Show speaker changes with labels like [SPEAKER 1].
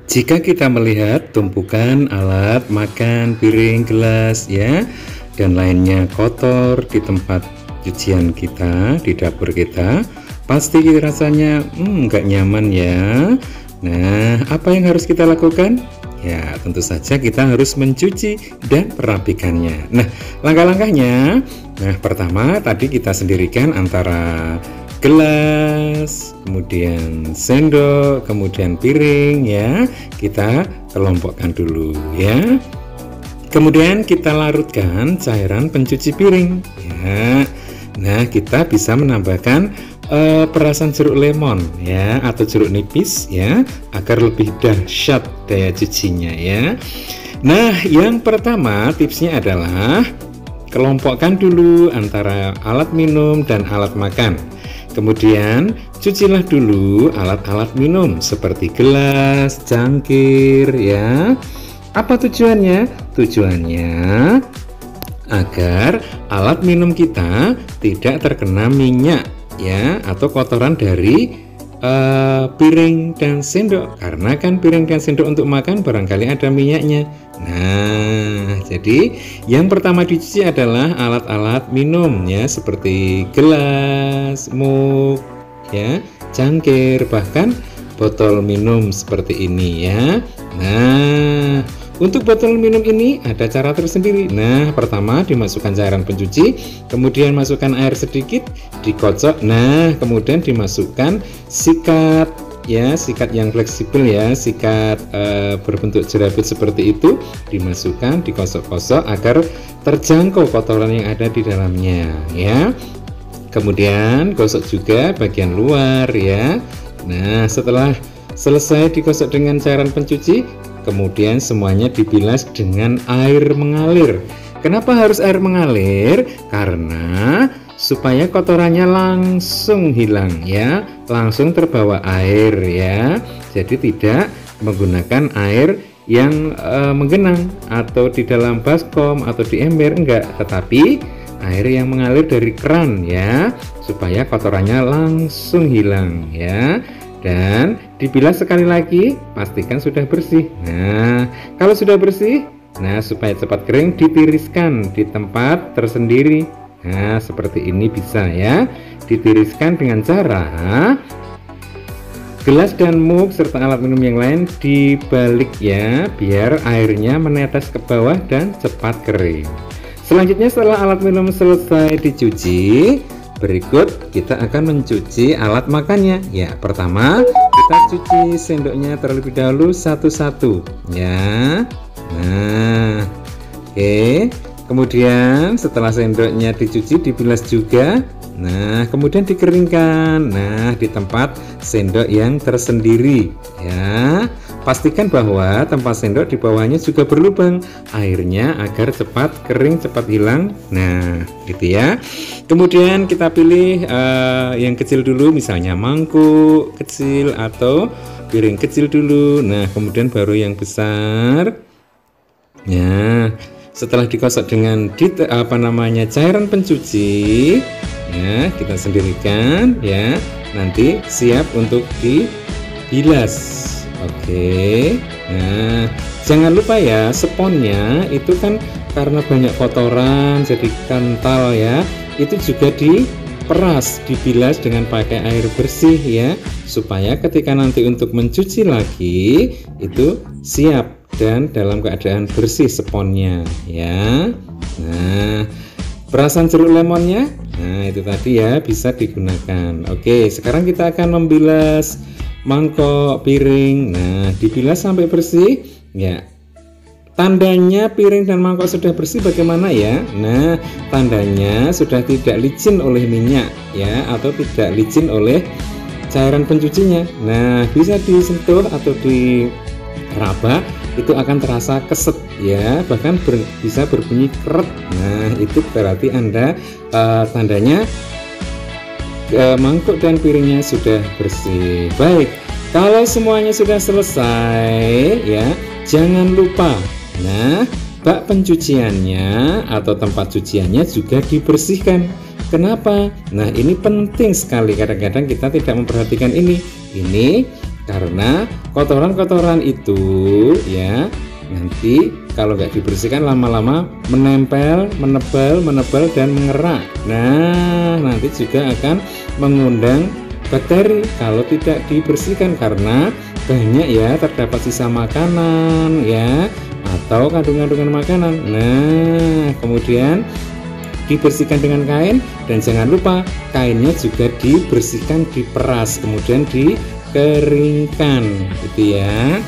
[SPEAKER 1] Jika kita melihat tumpukan alat makan, piring, gelas ya, dan lainnya kotor di tempat cucian kita, di dapur kita, pasti rasanya nggak nyaman ya. Nah, apa yang harus kita lakukan? Ya, tentu saja kita harus mencuci dan merapikannya. Nah, langkah-langkahnya, pertama tadi kita sendirikan antara gelas, kemudian sendok, kemudian piring ya. Kita kelompokkan dulu ya. Kemudian kita larutkan cairan pencuci piring ya. Nah, kita bisa menambahkan perasan jeruk lemon ya, atau jeruk nipis ya, agar lebih dahsyat daya cucinya ya. Nah, yang pertama tipsnya adalah kelompokkan dulu antara alat minum dan alat makan. Kemudian cucilah dulu alat-alat minum seperti gelas, cangkir ya. Apa tujuannya? Tujuannya agar alat minum kita tidak terkena minyak ya, atau kotoran dari piring dan sendok, karena kan piring dan sendok untuk makan barangkali ada minyaknya. Nah, jadi yang pertama dicuci adalah alat-alat minum ya, seperti gelas, mug ya, cangkir, bahkan botol minum seperti ini ya. Nah, untuk botol minum ini ada cara tersendiri. Nah, pertama dimasukkan cairan pencuci, kemudian masukkan air sedikit, dikocok. Nah, kemudian dimasukkan sikat ya, sikat yang fleksibel ya, sikat berbentuk jeraput seperti itu, dimasukkan, dikosok-kosok agar terjangkau kotoran yang ada di dalamnya ya. Kemudian gosok juga bagian luar ya. Nah, setelah selesai digosok dengan cairan pencuci, kemudian semuanya dibilas dengan air mengalir. Kenapa harus air mengalir? Karena supaya kotorannya langsung hilang ya, langsung terbawa air ya. Jadi tidak menggunakan air yang menggenang atau di dalam baskom atau di ember, enggak, tetapi air yang mengalir dari keran ya, supaya kotorannya langsung hilang ya. Dan dibilas sekali lagi, pastikan sudah bersih. Nah, kalau sudah bersih, nah supaya cepat kering, ditiriskan di tempat tersendiri. Nah, seperti ini bisa ya. Ditiriskan dengan cara gelas dan mug serta alat minum yang lain dibalik ya, biar airnya menetes ke bawah dan cepat kering. Selanjutnya, setelah alat minum selesai dicuci, berikut kita akan mencuci alat makannya ya. Pertama, kita cuci sendoknya terlebih dahulu satu-satu ya. Nah, oke. Kemudian setelah sendoknya dicuci, dibilas juga. Nah, kemudian dikeringkan. Nah, di tempat sendok yang tersendiri ya. Pastikan bahwa tempat sendok di bawahnya juga berlubang airnya agar cepat kering, cepat hilang. Nah, gitu ya. Kemudian kita pilih yang kecil dulu, misalnya mangkuk kecil atau piring kecil dulu. Nah, kemudian baru yang besar. Nah, setelah dikosok dengan cairan pencuci, ya kita sendirikan ya. Nanti siap untuk dibilas. Oke. Nah, jangan lupa ya, sponnya itu kan karena banyak kotoran jadi kental ya. Itu juga diperas, dibilas dengan pakai air bersih ya, supaya ketika nanti untuk mencuci lagi itu siap dan dalam keadaan bersih sponnya ya. Nah, perasan jeruk lemonnya, nah itu tadi ya, bisa digunakan. Oke, sekarang kita akan membilas mangkok, piring. Nah, dibilas sampai bersih ya. Tandanya piring dan mangkok sudah bersih bagaimana ya? Nah, tandanya sudah tidak licin oleh minyak ya, atau tidak licin oleh cairan pencucinya. Nah, bisa disentuh atau diraba, itu akan terasa keset ya, bahkan bisa berbunyi keret. Nah, itu berarti Anda tandanya mangkuk dan piringnya sudah bersih. Baik, kalau semuanya sudah selesai ya, jangan lupa bak pencuciannya atau tempat cuciannya juga dibersihkan. Kenapa? Nah, ini penting sekali. Kadang-kadang kita tidak memperhatikan ini. karena kotoran-kotoran itu ya nanti kalau nggak dibersihkan lama-lama menempel, menebal dan mengerak. Nah, nanti juga akan mengundang bakteri kalau tidak dibersihkan, karena banyak ya terdapat sisa makanan ya atau kandungan makanan. Nah, kemudian dibersihkan dengan kain, dan jangan lupa kainnya juga dibersihkan, diperas, kemudian dikeringkan gitu ya.